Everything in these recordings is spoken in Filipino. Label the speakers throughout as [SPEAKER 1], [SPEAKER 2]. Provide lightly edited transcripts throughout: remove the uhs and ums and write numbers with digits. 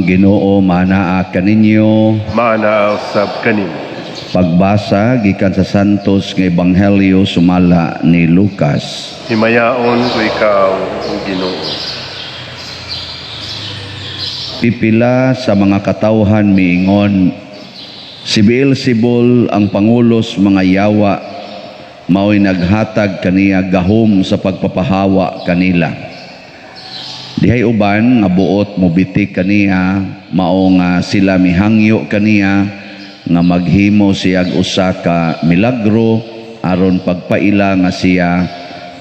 [SPEAKER 1] Ginoo manaa kaninyo.
[SPEAKER 2] Manaa usab kanimo.
[SPEAKER 1] Pagbasa gikan sa Santos nga Ebanghelyo sumala ni Lucas.
[SPEAKER 2] Himayaon ko ikaw, o Ginoo.
[SPEAKER 1] Pipila sa mga katawhan miingon, si Beelzebul ang pangulos mga yawa, mao'y naghatag kaniya gahom sa pagpapahawa kanila. Dihay uban nga buot mobitik kaniya, mao nga sila mihangyo kaniya nga maghimo siyag usa ka milagro aron pagpaila nga siya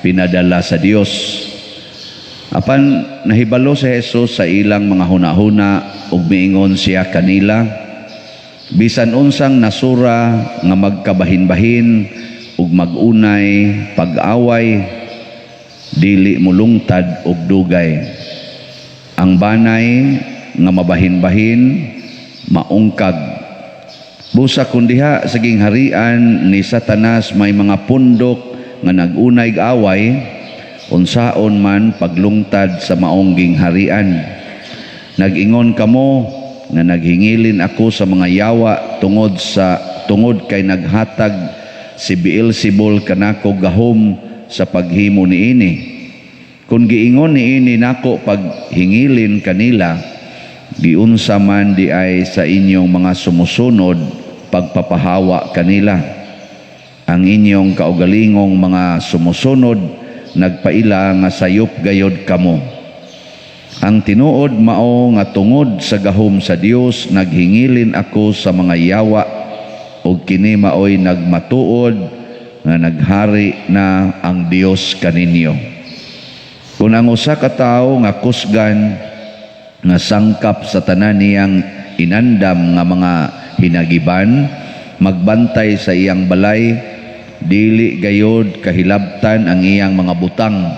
[SPEAKER 1] pinadala sa Dios. Apan nahibalo si Jesus sa ilang mga hunahuna ug miingon siya kanila, bisan unsang nasura nga magkabahin-bahin ug magunay pag-away, dili mulungtad og dugay. Ang banay nga mabahin-bahin maungkag. Busa kundiha sa gingharian ni Satanas may mga pundok nga nagunay away, unsaon man paglungtad sa maong gingharian. Nag-ingon kamo nga naghingilin ako sa mga yawa tungod kay naghatag si Beelzebul kanako gahom sa paghimo niini. Kung giingon niini nako paghingilin kanila, giunsa man di ay sa inyong mga sumusunod pagpapahawa kanila. Ang inyong kaugalingong mga sumusunod nagpaila nga sayop gayod kamo. Ang tinuod mao nga tungod sa gahom sa Dios naghingilin ako sa mga yawa, ug kini maoy nagmatuod nga naghari na ang Dios kaninyo. Kung ang usa ka tawo nga kusgan nga sangkap sa tanan niyang inandam nga mga hinagiban, magbantay sa iyang balay, dili gayod kahilabtan ang iyang mga butang.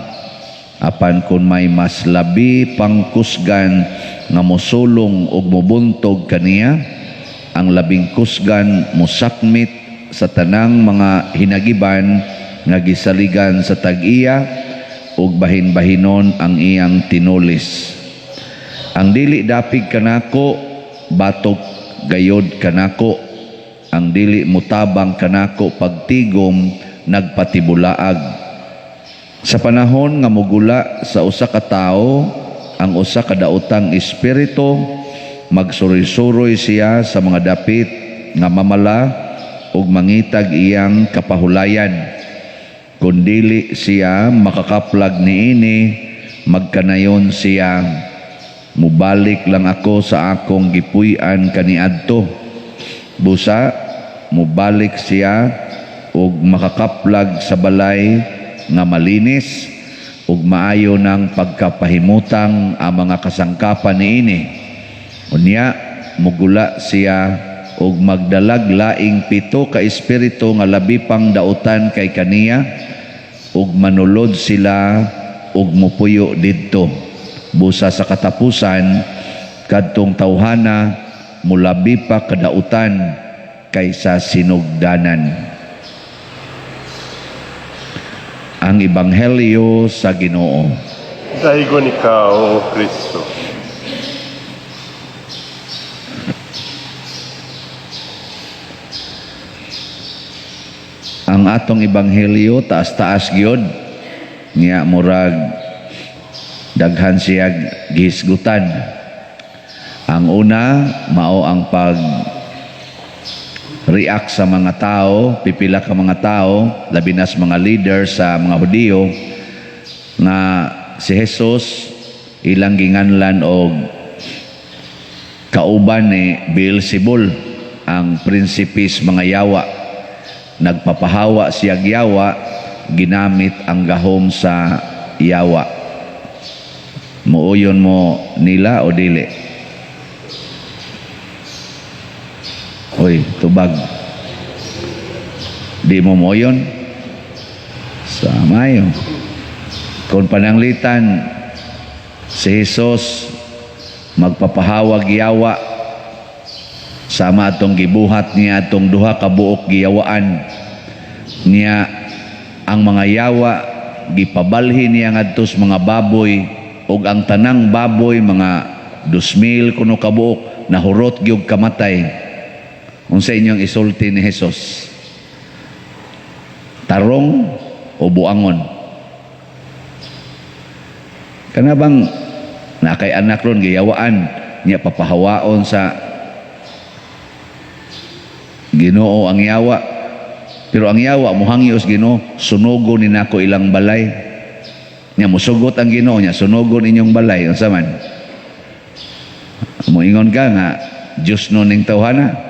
[SPEAKER 1] Apan kung may mas labi pang kusgan nga mosulong ug mobuntog kaniya, ang labing kusgan mosakmit sa tanang mga hinagiban nga gisaligan sa tag-iya ug bahin-bahinon ang iyang tinulis. Ang dili dapig kanako batok gayod kanako, ang dili mutabang kanako pagtigom nagpatibulaag. Sa panahon nga mugula sa usa ka tawo ang usa ka daotang espiritu, magsuroy-suroy siya sa mga dapit nga mamala ug mangitag iyang kapahulayan. Kung dili siya makakaplag niini, magkanayon siya, mubalik lang ako sa akong gipuy-an kaniadto. Busa mubalik siya ug makakaplag sa balay nga malinis ug maayo ng pagkapahimutang ang mga kasangkapan niini. Unya mugula siya ug magdalag laing 7 ka espiritu nga labi pang dautan kay kaniya, ug manulod sila ug mupuyo didto. Busa sa katapusan, kadtong tawhana mulabi pa kadautan kaysa sinugdanan. Ang Ebanghelyo sa Ginoo.
[SPEAKER 2] Daigon ikaw, o Kristo.
[SPEAKER 1] Ang atong Ebanghelyo taas-taas gyud, niya murag daghan siya gihisgutan. Ang una mao ang react sa mga tao, pipila ka mga tao, labi na sa mga leader sa mga Hudiyo, nga si Jesus ilang ginganlan og kauban ni Beelzebul, ang prinsipis mga yawa. Nagpapahawa siyag yawa, ginamit ang gahom sa yawa. Muuyon mo nila o dili? Uy, tubag. Di mo moyon? Samayo. Kung pananglitan, si Jesus magpapahawag yawa, sama atong gibuhat niya atong duha ka buok giyawaan niya. Ang mga yawa gipabalhin niya ngadto sa mga baboy, ug ang tanang baboy mga 2,000 kuno kabuok nahurot gyud kamatay. Unsa inyong isulti ni Hesus? Tarong o buangon? Kana bang nakay anak ron giyawaan niya papahawaon sa Ginoo ang yawa, pero ang yawa muhangios Ginoo, sunugon ni nako ilang balay. Nya musugot ang Ginoo niya, sunugon inyong balay. Unsa man? Moingon ka nga Dios no ning tawhana.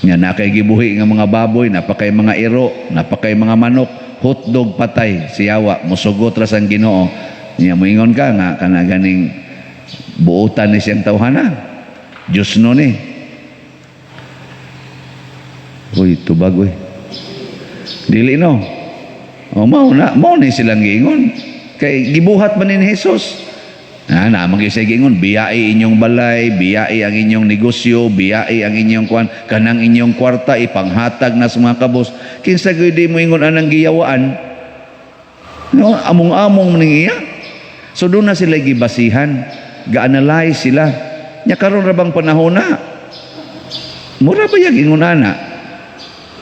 [SPEAKER 1] Nya nakay gibuhi nga mga baboy, napakay mga iro, napakay mga manok, hotdog patay si yawa, musugot ra sang Ginoo. Nya moingon ka nga kana ganing buotan ni siyang tawhana. Dios no ni. Uy, tubag, uy. Dili no. O, mao ni silang giingon. Kay gibuhat man ni Jesus. Naamang isay giingon, biyai inyong balay, biyai ang inyong negosyo, biyai ang inyong kanang inyong kwarta, ipanghatag na sa mga kabos. Kinsa gyud di mo ingon anang giyawaan. No, among-among ning iya. So doon na sila gibasihan, ga-analyze sila. Nya karon ra bang panahon na? Mura ba yang ingon ana?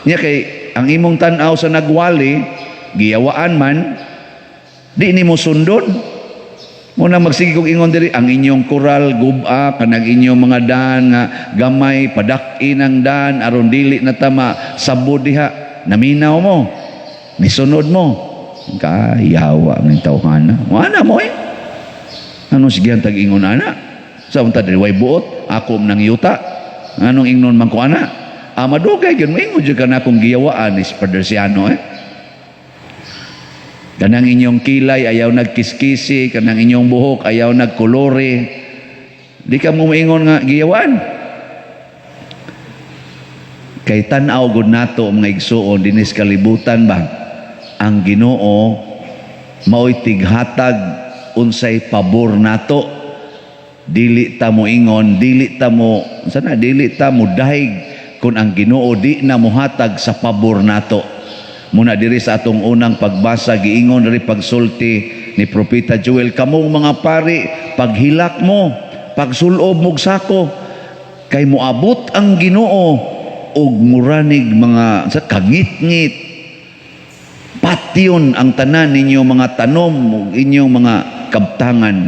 [SPEAKER 1] Nya kay ang imong tan-aw sa nagwali, giyawaan man, di ni mo sundon. Muna magsige kong ingon diri, ang inyong koral, guba, kanang inyong mga daan nga gamay, padak-in ang daan, aron dili na tama, sabod diha, naminaw mo, nisunod mo. Kayawa ng tawhana. Ana mo eh. Ano sige ang tag-ingon ana? Sa unta diri, way buot, ako nang yuta. Anong ingnon man ko ana? Madugay yun, maingon dyan ka na akong giyawaan is Padersiano Kanang inyong kilay, ayaw nagkiskisi, kanang inyong buhok, ayaw nagkolore. Di ka mo maingon nga giyawaan. Kay tanaw gud nato mga igsuon, dinis kalibutan ba? Ang Ginoo, mao'y tighatag, unsay pabor nato. Dili ta mo ingon, dili ta mo dahig, kung ang Ginoo di na muhatag sa pabor nato. Muna diri sa atong unang pagbasa, giingon diri pagsulti ni Propeta Joel, kamong mga pari, paghilak mo, pagsulob mog sako, kay moabot ang Ginoo og muranig mga sa kangit-ngit, patyon ang tanan ninyo mga tanom ug inyong mga kabtangan.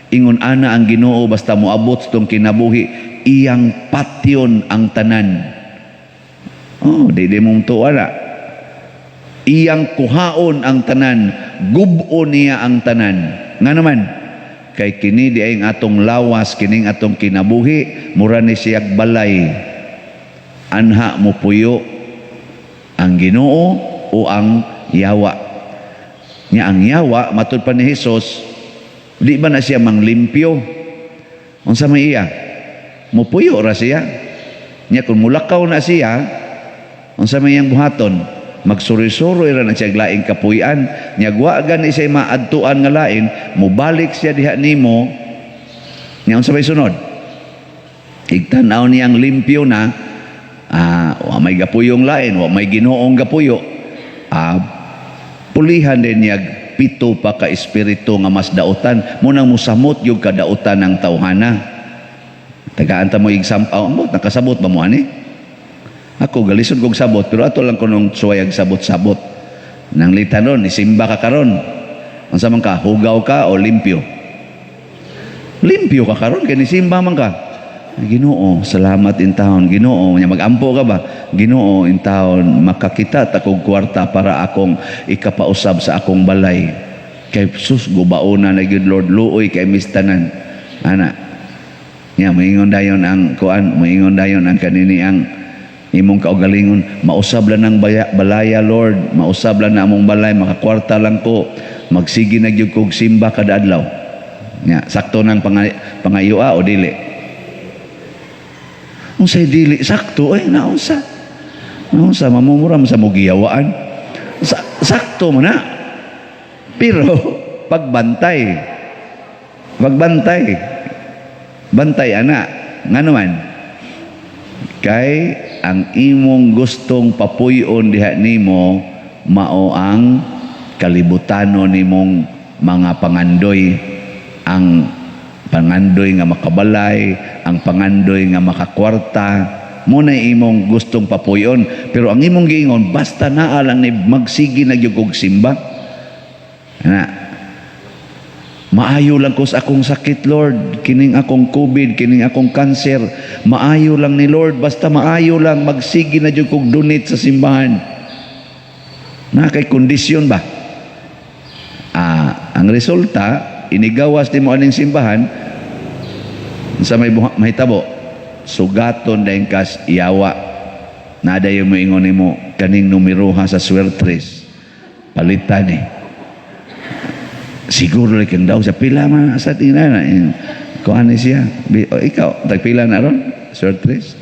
[SPEAKER 1] Ingon ana ang Ginoo, basta moabot sa itong kinabuhi, iyang patyon ang tanan. Di mong tuwa na. Iyang kuhaon ang tanan, gubo niya ang tanan. Nga naman, kay kini di ay atong lawas, kining atong kinabuhi, mura ni siyag balay. Anha mo puyo ang Ginoo o ang yawa. Nya ang yawa, matud pa ni Jesus, di ba na siya manglimpyo? Unsa may iya? Mupuyo ra siya. Nya kung mulakaw na siya, unsa may iyang buhaton? Magsuri-suri ra na siya laing kapuy-an. Nya wa gani siya maadtuan nga lain, mubalik siya diha nimo. Nya unsa may sunod? Igtanaw niyang limpyo na, wa may gapuyong lain, wa may Ginoong gapuyo. Pulihan din niya 7 pa ka espiritu nga mas dautan, munang musamot yung kadautan ng tawhana. Tagaan ta mo igsampaw mo, nakasabot ba mo ani? Ako galisod kog sabot, pero ato lang ko nung suwayag sabot-sabot. Nang litanon, isimba ka karon. Unsa man ka, hugaw ka o limpyo? Limpyo ka karon, kay nisimba man ka. Ginoo, salamat in taon. Ginoo, nya magampo ka ba? Ginoo, in taon makakita ta kog kwarta para akong ikapausab sa akong balay. Kay sus gubaona na gyud Lord, luoy kay mistanan. Ana. Nya moingon dayon ang kuan, moingon dayon ang kanini ang imong kaugalingon, mausab lang ng balaya Lord, mausab lang na among balay, makakwarta lang ko, magsige na gyud kog simba kada adlaw. Nya sakto nang pangayua o dili? Unsay dili sakto ay naunsa mamumuram sa mugiyawaan sakto mo na, pero pagbantay bantay ana nga naman kay ang imong gustong papuyon diha nimo mao ang kalibutano nimong mga pangandoy, ang pangandoy nga makabalay, ang pangandoy nga makakwarta, mo na imong gustong papuyon. Pero ang imong giingon, basta naa lang ni magsigi na gyud og simba. Na, maayo lang ko sa akong sakit, Lord. Kining akong COVID, kining akong cancer. Maayo lang ni Lord. Basta maayo lang, magsigi na gyud kog donate sa simbahan. Na kay kondisyon ba? Ang resulta, inigawas di mo aning simbahan, sa may mahitabo, sugaton dahil kas iyawa. Nada yung mo ingon mo, kaning numeroha sa swertres. Palitan eh. Siguro like daw sa pila man sa tingnan na. Kung ano siya. Ikaw, tagpila na ron? Swertres?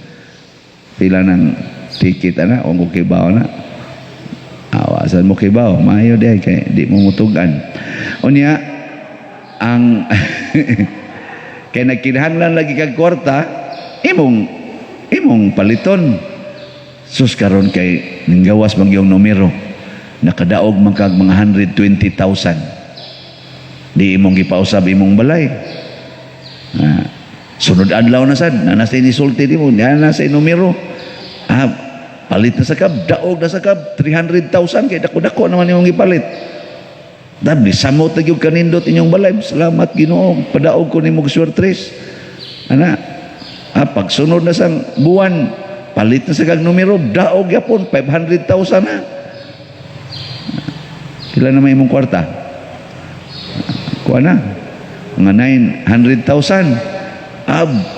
[SPEAKER 1] Pila ng ticket na? O kukibaw na? Awasan mo kibaw. Maayo dahil kaya di mo mutugan. O niya, ang kaya nagkinahanglan lagi kag kwarta, imong paliton. Sus karon kay ninggawas bang yung numero. Nakadaog man kag mga 120,000. Di imong gipausab imong balay. Sunod adlaw na sad, nasa inisulti di mo, nasa numero. Palit na sa kab, daog na sa kab, 300,000 kay dako-dako naman imong ipalit. Dabli, samot na yung kanindot inyong balay. Salamat Ginoo, padaog ko ni mong swertres. Pagsunod na sang buwan, palit na sa kag numero, daog yapon, 500,000 na. Kila naman imong kwarta? Kuha na, mga 900,000.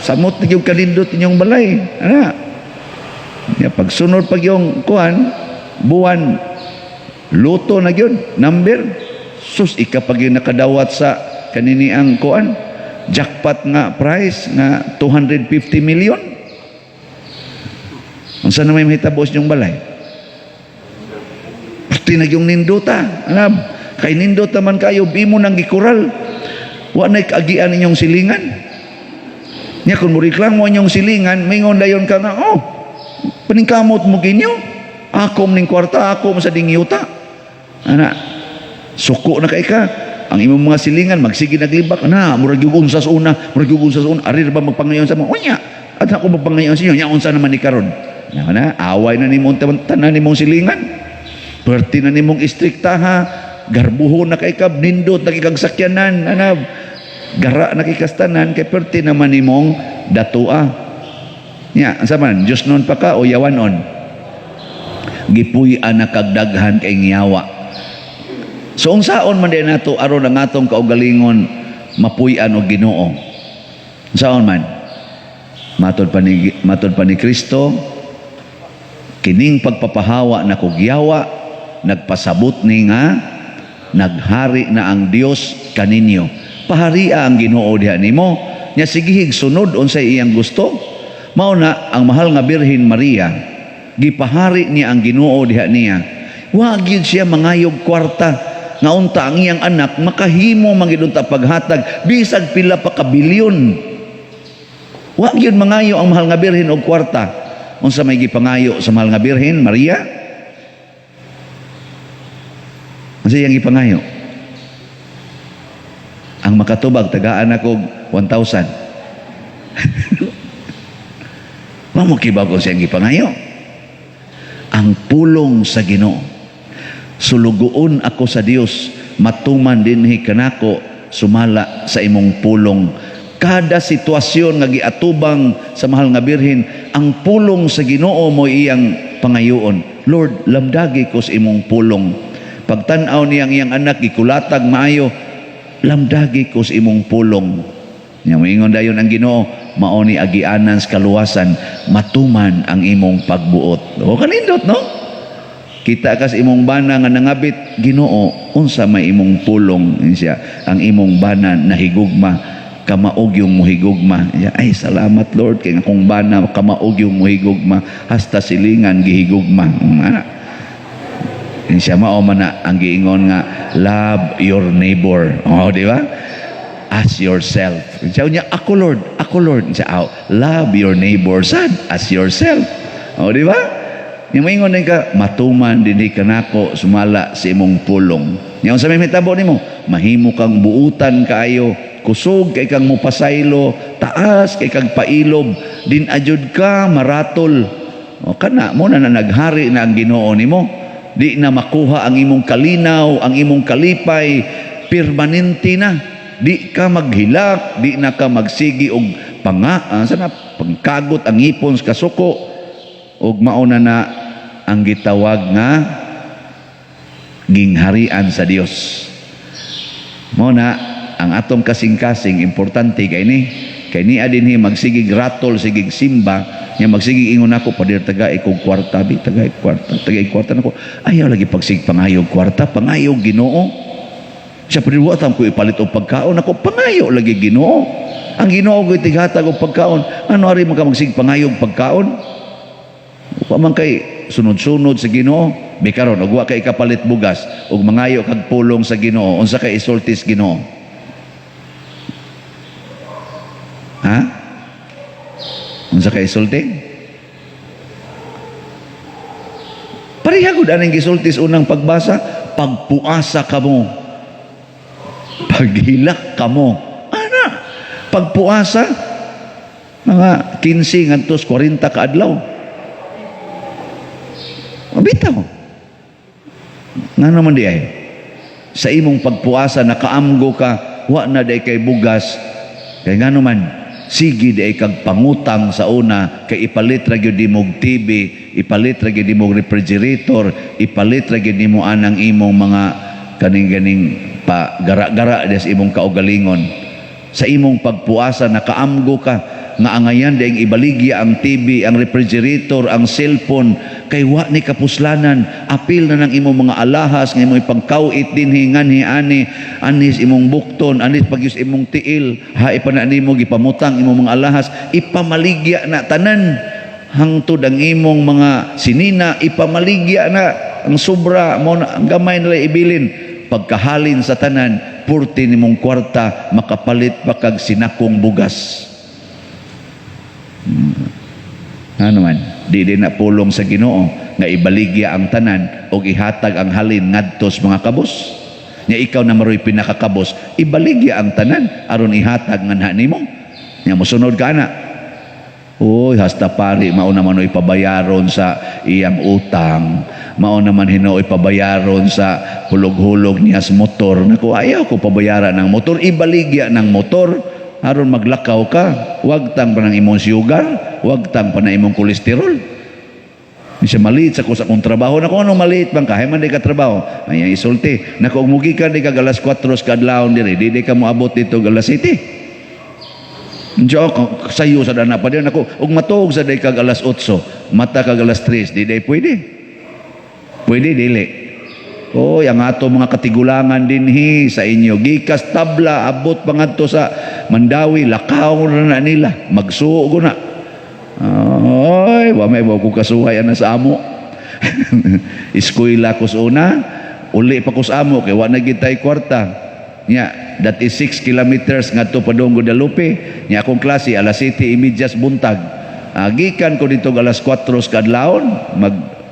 [SPEAKER 1] Samot na yung kanindot inyong balay. Pagsunod pag yung kuhan, buwan, luto na yun, number. Sus, ikapag yung nakadawat sa kanini ang kuan, jackpot nga price nga 250 million. Ang saan naman mahitabos yung balay? Pati na yung nindota. Kay nindota man kayo, bimo nang gikural. Wa na'y kaagian ninyong silingan. Nya kung muriklamo ninyong silingan, mingon dayon ka nga, paningkamot mo ginyo. Ako ning kwarta, ako sa dingyuta. Suko na kay ka. Ang imong mga silingan, magsige naglibak. Murag yung unsa sa una. Arir ba magpangayon sa mga? Unya, at ako magpangayon sa inyo. Unsa naman ni karon. Away na nimong tanan nimong silingan. Perti na nimong istrikta ha. Garbuho na kay ka. Nindot na kikagsakyanan. Gara na kikastanan. Kay perti naman nimong datua. Ansa man, Diyos nun pa ka o yawanon? Gipuy-an na kagdaghan kay ngiyawa. So unsaon man din nato aron ang atong kaugalingon mapuy-an og Ginoo. Unsaon man? Matod pa ni Kristo, kining pagpapahawa na kog yawa, nagpasabot ni nga naghari na ang Dios kaninyo. Paharia ang Ginoo diha nimo. Nya sigihig sunod unsay iyang gusto. Mao na ang mahal nga Birhen Maria, gipahari niya ang Ginoo diha niya. Wa gyud siya mangayog kwarta nga unta ang iyang anak makahimo mangidunta paghatag bisag pila pa ka bilyon. Wa gyud mangayo ang mahal nga Birhen og kwarta. Unsa may gipangayo sa mahal nga Birhen Maria? Unsa iyang gipangayo? Ang makatubag tagaan ako 1,000. Mamukibaw ko siyang gipangayo. Ang pulong sa Ginoo. Sulugoon ako sa Dios, matuman dinhi kanako, sumala sa imong pulong. Kada sitwasyon nga giatubang sa mahal nga Birhen, ang pulong sa Ginoo mo iyang pangayoon. Lord, lamdagi ko sa imong pulong. Pagtan-aw niyang iyang anak gikulatag maayo, lamdagi ko sa imong pulong. Nya moingon dayon ang Ginoo, mao ni agianan sa kaluwasan, matuman ang imong pagbuot. O kanindot no? Kita kas imong bana nga nangabit, Ginoo, unsa may imong pulong siya, ang imong bana nahigugma, kamaog yung muhigugma. Ay, salamat Lord, kay akong bana kamaog yung muhigugma, hasta silingan gihigugma. Siya mao man na ang giingon nga, love your neighbor. Di ba? As yourself. Siya niya, ako Lord. Siya, love your neighbor, sad, as yourself. Di ba? Yung maingon din ka, matuman din ka nako, sumala sa imong pulong. Yung sa may mitabo nimo, mahimo kang buutan kaayo, kusog kay kang mupasaylo, taas kay kang pailob, din ajud ka maratol. O kana mo na naghari na ang Ginoo nimo. Di na makuha ang imong kalinaw, ang imong kalipay, permanente na. Di ka maghilak, di na ka magsigi og sana pangkagot ang ipon sa kasuko og mauna na ang gitawag nga gingharian sa Dios. Mao na ang atong kasing-kasing importante kay ni adinhi magsigig ratol sigig simba nya magsigig ingon ako padir taga ikog kwarta bi taga kwarta nako ayaw lagi pagsig pangayog kwarta pangayog Ginoo siya paniwatan ko ipalit og pagkaon ako pangayo lagi Ginoo ang Ginoo ko tighatag og pagkaon ano ari man ka magsig pangayog pagkaon upa man kay sunod-sunod sa Ginoo bikaron og wa kay kapalit bugas ug mangayo kag pulong sa Ginoo unsa kay isultis Ginoo ha unsa kay isulti pareha gud aning gisultis unang pagbasa pagpuasa kamo paghilak kamo ana pagpuasa mga 15 ngantos 40 ka adlaw mabitaw nga naman di ay sa imong pagpuasa nakaamgo ka wa na day kay bugas kay nga naman sige day kag pangutang sa una kay ipalit ra gyud imong TV ipalit ra gyud imong refrigerator ipalit ra gyud nimo anang imong mga kaning-ganing pa gara-gara des imong kaugalingon sa imong pagpuasa nakaamgo ka nga angayan daing ibaligya ang TV, ang refrigerator, ang cellphone kay wa ni kapuslanan apil na ng imong mga alahas nga imong ipangkawit dinhi nganhi anis imong bukton anis pagyus imong tiil hae pa na nimo gipamutang imong mga alahas ipamaligya na tanan hangtod ang imong mga sinina ipamaligya na ang sobra mo na, ang gamay nila ibilin pagkahalin sa tanan purti nimong kwarta makapalit pa kag sinakong bugas. Ano man, di na pulong sa Ginoo nga ibaligya ang tanan o ihatag ang halin ngadtos mga kabos. Nya ikaw na maroy pinakakabos, ibaligya ang tanan aron ihatag nga nimo. Nya mosunod ka na. Uy, hasta pari mao naman oy pabayaron sa iyang utang. Mao naman hino oy pabayaron sa hulog-hulog niya sa motor. Naku, ayaw ko pabayaran ng motor, ibaligya ng motor. Aron maglakaw ka, wag tang pa ng imong sugar, wag tang pa na imong kolesterol. Siya maliit sa kung trabaho na kung anong maliit bang kahit man di ka trabaho. Ay isulti. Na kung mugi ka di ka galas 4 ka adlaw diri, di ka mo abot dito galas 7. Diyo sayo sa dana pa din ako. Ug matuog sa day kag alas 8, mata kag alas 3, di day pwede. Pwede dili. Oy, ang ato mga katigulangan dinhi sa inyo gikas tabla abot pa ngadto sa Mandawi lakaw na nila magsuo na. Oy, wa may ko kasuhay ana sa amo. Eskwela ko sa una, uli pa ko sa amo kay wa na gitay kwarta. Nya, that is 6 kilometers ngadto pa dong Guadalupe. Nya akong klase alas 7:30 buntag. Gikan ko dito alas 4 kadlawon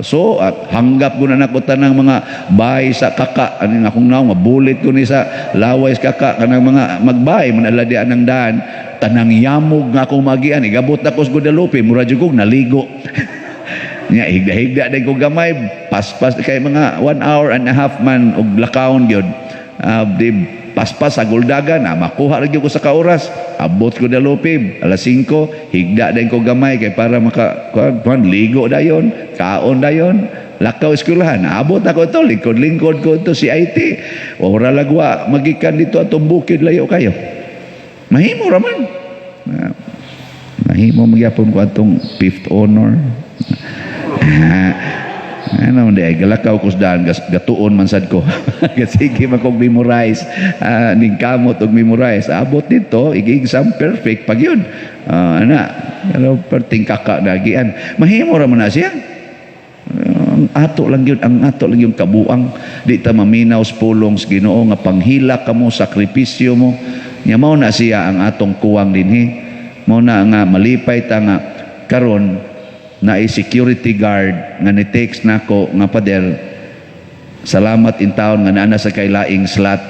[SPEAKER 1] so hanggap ko na nako tanang mga bahay sa kaka aning akong naw mabulit ko ni sa laway sa kaka kanang mga magbay manaladian ng daan tanang yamog nga akong magian igabot na ko sa Guadalupe mura jud kog naligo nya higda-higda din ko gamay paspas kay mga 1 hour and a half man og lakawon gyud di paspas sa Guldagan makuha ra gyud ko sa kaoras abot ko Guadalupe alas 5 higda din ko gamay kay para maka ligo dayon kaon dayon lakaw eskwelahan abot ako to lingkod ko to si IT ora lagwa magikan dito atong bukid layo kayo mahimo ra man mahimo magyapon ko atong 5th honor ano man ay galakaw ko sa daan gatuon man sad ko sige man kog memorize ning kamot og memorize abot dito ig-exam perfect pag yun ana pero perting kaka dagian mahimo ra man na siya ang ato lang yun kabuang di ta maminaw sa pulong sa Ginoo nga panghila kamo sakripisyo mo nya mao na siya ang atong kuwang dinhi mao na nga malipay ta nga karon na security guard nga ni-text nako nga pader salamat in town nga naa sa kay laing slot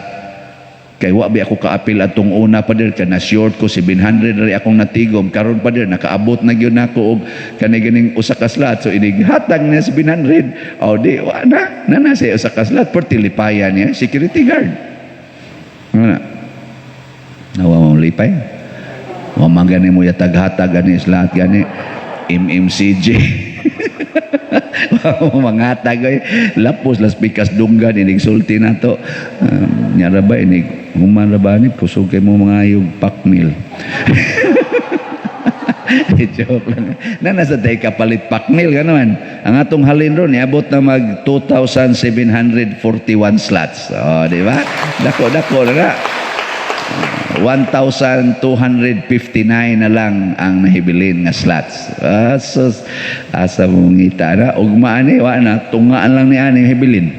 [SPEAKER 1] Kay wabi ako kaapil atong una pa dir, ka na-short ko 700 rin akong natigom. Karon pa dir, nakaabot na yun ako og kaniganing usa ka slot. So inighatag na 700. O di, wala. Nasa usa ka slot. Pertilipayan niya, security guard. Ano? Nawa mo lipay. Wamang gani mo yatag-hatag gani slot gani. MMCJ. Mga tagay lapos las pikas dunggan inig sulti nato nyara ba inig human ra ba ni kusog kay mo mga ayog pakmil. Joke lang. Nasa tay kapalit pakmil ka naman. Ang atong halin ron niabot na mag 2,741 slots. Oh, di ba? Dako na. 1,259 na lang ang nahibilin nga slots. Asa mong ngita na. Ugma ani, na, tungaan lang ni ani hibilin.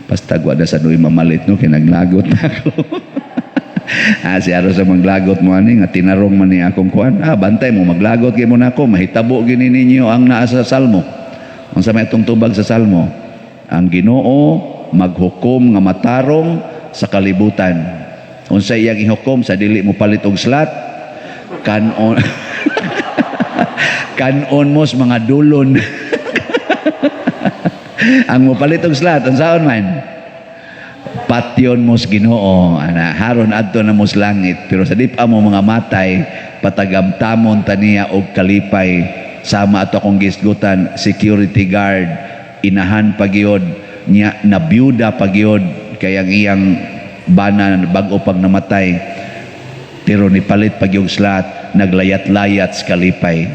[SPEAKER 1] Basta gwada sa nuwi mamalit no, kinaglagot na ako. Si Aro sa maglagot mo ani, nga tinarong man ni akong kuan. Bantay mo, maglagot kayo mo na ako. Mahitabo gini ninyo ang naa sa salmo. Ang sa may itong tubag sa salmo. Ang Ginoo maghukom nga matarong sa kalibutan. Unsa iyang ihukom sa dili mo palit og slot kanon kanon mos mga dulon. Ang mo palit og slot unsaon man patyon mos Ginoo ana haron adto na mos langit pero sa dipa mo mga matay patagamtamon taniya og kalipay sama ato akong gisgutan security guard inahan pagyod nya na byuda pagyod kay ang iyang bana bago pag namatay pero ni palit pag yung slot naglayat-layat sa kalipay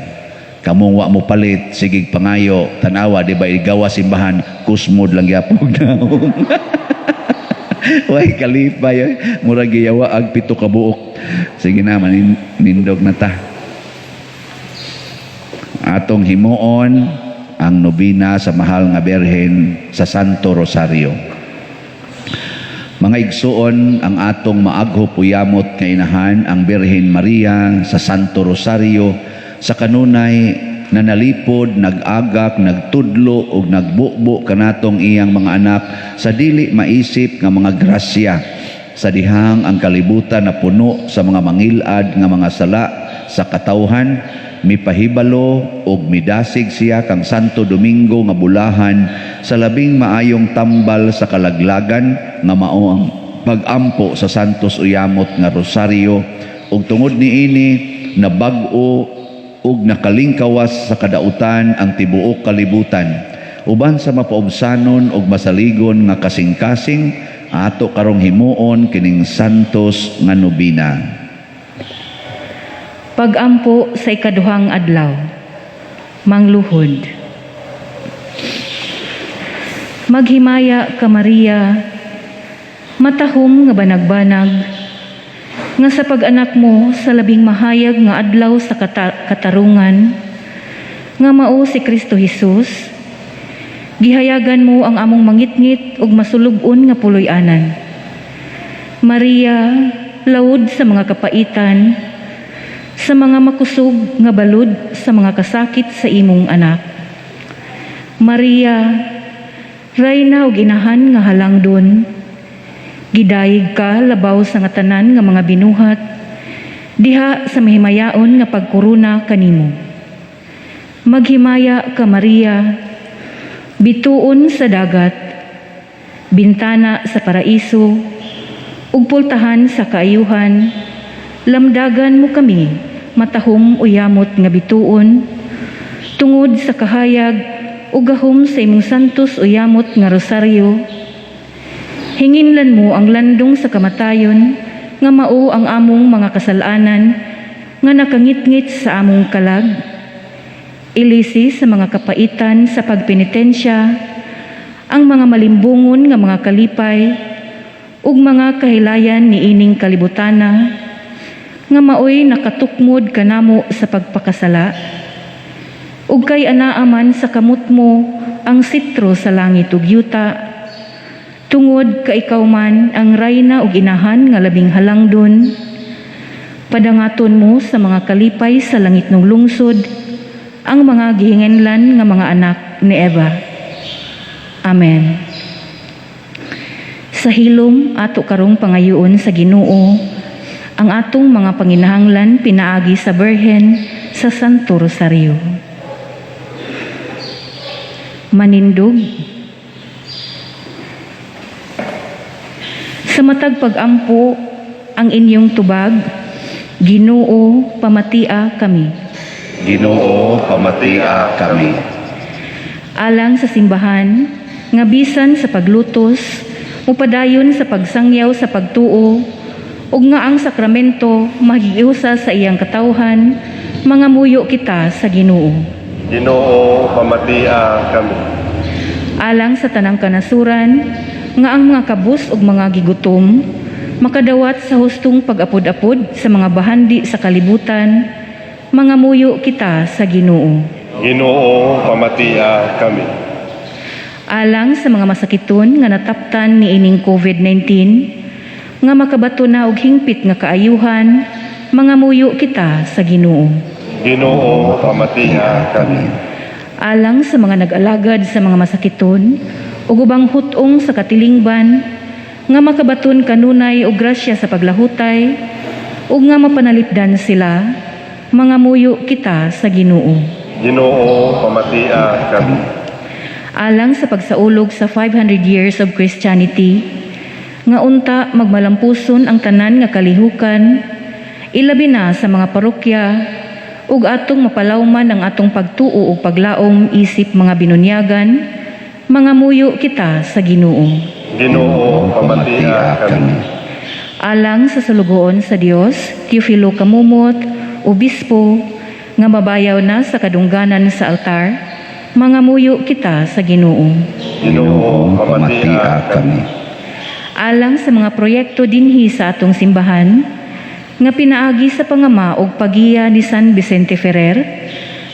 [SPEAKER 1] kamong wa mo palit sigig pangayo tanawa di ba igawa simbahan kusmod lang yapog naong. Way kalipay murag giyawa ag pito ka buok sige na nindog na ta atong himuon ang nobina sa mahal nga Birhen sa Santo Rosario. Mga igsuon, ang atong maagho puyamot nga inahan ang Birhen Maria sa Santo Rosario sa kanunay na nalipod, nag-agak, nagtudlo ug nagbukbo kanatong iyang mga anak sa dili maisip nga mga grasya sa dihang ang kalibutan na puno sa mga mangilad nga mga sala sa katawhan mipahibalo ug midasig siya kang Santo Domingo nga bulahan sa labing maayong tambal sa kalaglagan nga mao ang pag-ampo sa Santos Uyamot nga Rosario ug tungod niini na bag-o ug nakalingkawas sa kadautan ang tibuok kalibutan uban sa mapaubsanon ug masaligon nga kasing-kasing ato karong himuon kining Santos nga nobina.
[SPEAKER 3] Pag-ampo sa ikaduhang adlaw, mangluhod. Maghimaya ka Maria, matahom nga banag-banag, nga sa pag-anak mo sa labing mahayag nga adlaw sa katarungan, nga mao si Kristo Jesus, gihayagan mo ang among mangitngit ug masulubon nga puloy-anan. Maria, laud sa mga kapaitan, sa mga makusog nga balod sa mga kasakit sa imong anak. Maria, rayna ug inahan nga halangdon, gidayeg ka labaw sa nga tanan nga mga binuhat, diha sa mahimayaon nga pagkuruna kanimo. Maghimaya ka Maria, bituon sa dagat, bintana sa paraiso, ug pultahan sa kaayuhan, lamdagan mo kami, matahom uyamot nga bituon, tungod sa kahayag o gahom sa imong santos uyamot nga rosaryo. Hinginlan mo ang landong sa kamatayon, nga mao ang among mga kasalanan, nga nakangitngit sa among kalag. Ilisi sa mga kapaitan sa pagpenitensya, ang mga malimbungon nga mga kalipay, ug mga kahilayan ni ining kalibutana, nga maoy nakatukmod kanamo sa pagpakasala ug kay anaaman sa kamot mo ang sitro sa langit ug yuta tungod ka ikaw man ang rayna ug inahan nga labing halangdon padangaton mo sa mga kalipay sa langit ng lungsod ang mga gihinganlan nga mga anak ni Eva. Amen. Sa hilom ato karong pangayoon sa Ginoo, ang atong mga panginahanglan pinaagi sa Birhen sa Santo Rosario. Manindog. Sa matag pag-ampo ang inyong tubag, Ginoo, pamatia kami.
[SPEAKER 1] Ginoo, pamatia kami.
[SPEAKER 3] Alang sa simbahan, nga bisan sa paglutos, upadayon sa pagsangyaw sa pagtuo, ug nga ang sakramento magiusa sa iyang katawhan, mga muyo kita sa Ginoo.
[SPEAKER 2] Ginoo, pamatia kami.
[SPEAKER 3] Alang sa tanang kanasuran, nga ang mga kabus ug mga gigutom, makadawat sa hustong pag-apod-apod sa mga bahandi sa kalibutan, mga muyo kita sa Ginoo.
[SPEAKER 2] Ginoo, pamatia kami.
[SPEAKER 3] Alang sa mga masakiton nga nataptan ni ining COVID-19, nga makabato na og hingpit nga kaayuhan, mga muyo kita sa Ginoo.
[SPEAKER 2] Ginoo, pamatia kami.
[SPEAKER 3] Alang sa mga nag-alagad sa mga masakiton, ug ubang hutong sa katilingban, nga makabaton kanunay og grasya sa paglahutay, ug nga mapanalipdan sila, mga muyo kita sa Ginoo.
[SPEAKER 2] Ginoo, pamatia kami.
[SPEAKER 3] Alang sa pagsaulog sa 500 years of Christianity, nga unta magmalampuson ang tanan nga kalihukan, ilabi na sa mga parokya, ug atong mapalawman ang atong pagtuo ug paglaom isip mga binunyagan, mga muyo kita sa Ginoo.
[SPEAKER 2] Ginoo, pamatia kami.
[SPEAKER 3] Alang sa salugoon sa Dios, Teofilo Kamumot, Obispo, nga mabayaw na sa kadungganan sa altar, mga muyo kita sa Ginoo.
[SPEAKER 2] Ginoo, pamatia kami.
[SPEAKER 3] Alang sa mga proyekto dinhi sa atong simbahan, nga pinaagi sa pangama og pagiya ni San Vicente Ferrer,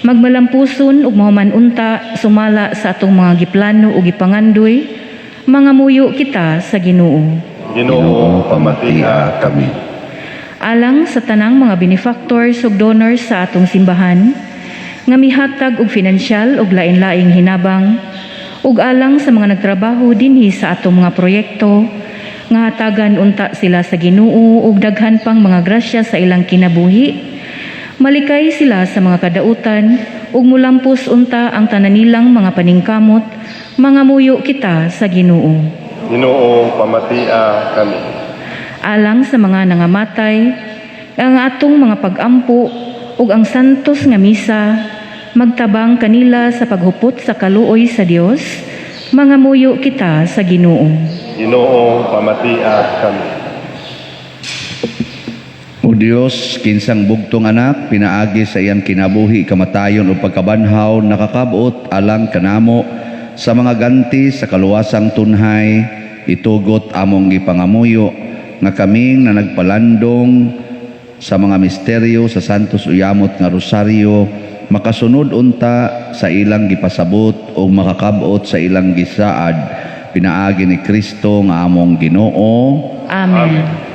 [SPEAKER 3] magmalampuson ug mahuman unta sumala sa atong mga giplano ug gipangandoy, mga muyo kita sa Ginoo.
[SPEAKER 2] Ginoo, pamatia kami.
[SPEAKER 3] Alang sa tanang mga benefactors ug donors sa atong simbahan, nga mihatag og finansyal ug lain-laing hinabang, ug alang sa mga nagtrabaho dinhi sa atong mga proyekto, nga hatagan unta sila sa Ginoo ug daghan pang mga grasya sa ilang kinabuhi, malikay sila sa mga kadautan ug mulampos unta ang tanan nilang mga paningkamot, mga muyo kita sa Ginoo.
[SPEAKER 2] Ginoo, pamatia kami.
[SPEAKER 3] Alang sa mga nangamatay, ang atong mga pag-ampo ug ang santos nga misa, magtabang kanila sa paghupot sa kaluoy sa Dios, mga muyo kita sa Ginoo.
[SPEAKER 2] Ginoo, pamatia kami.
[SPEAKER 1] O Dios, kinsang bugtong anak, pinaagi sa iyang kinabuhi, kamatayon o pagkabanhaw, nakakabot alang kanamo sa mga ganti sa kaluwasang tunhay, itugot among gipangamuyo, nga kaming na nagpalandong sa mga misteryo sa Santos Uyamot nga Rosaryo, makasunod unta sa ilang gipasabot o makakabot sa ilang gisaad, pinaagi ni Kristo nga among Ginoo.
[SPEAKER 3] Amen.